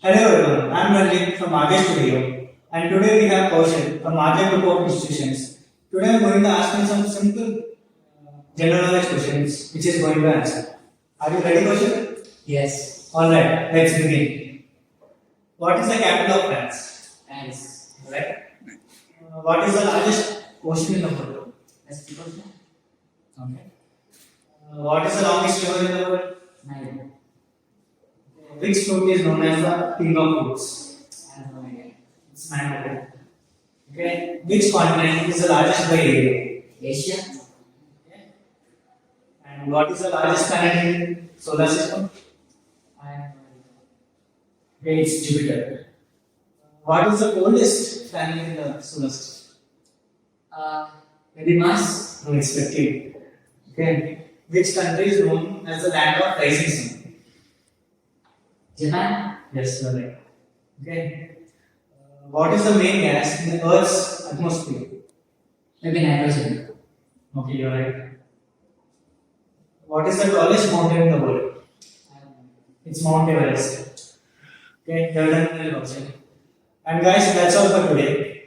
Hello everyone, I am Ranjith from Aage Studio and today we have Koushal from Aage Group of Institutions. Today I am going to ask you some simple general knowledge questions which is going to answer. Are you ready, Koushal? Yes. Alright, let's begin. What is the capital of France? Thanks. Alright. What is the largest ocean in the world? That's the question. Okay. What is the longest river in the world? Nine. Which fruit is known as the king of fruits? I have no idea. It's mango. Okay. Which continent is the largest by area? Asia? And what is the largest planet in solar system? I have no idea. Okay, it's Jupiter. What is the oldest planet in the solar system? Maybe Mars? No, it's Neptune. Okay. Which country is known as the land of rising sun? Japan? Yes, you are right. Okay. What is the main gas in the Earth's atmosphere? Maybe nitrogen. Okay, you are right. What is the tallest mountain in the world? I have no idea. It's Mount Everest. Okay, you are done well, Koushal. And guys, that's all for today.